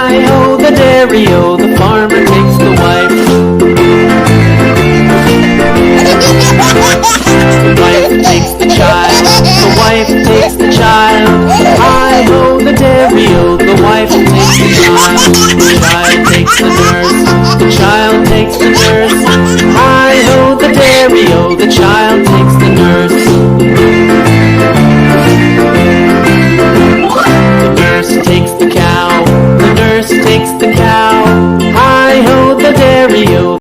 Hi-ho, the dairy-o, the farmer takes the wife. The wife takes the child, the wife takes the child. Hi-ho, the dairy-o, the wife takes the child. The child takes the nurse, the child takes the nurse. Hi-ho, the dairy-o, the child takes the nurse. The nurse takes the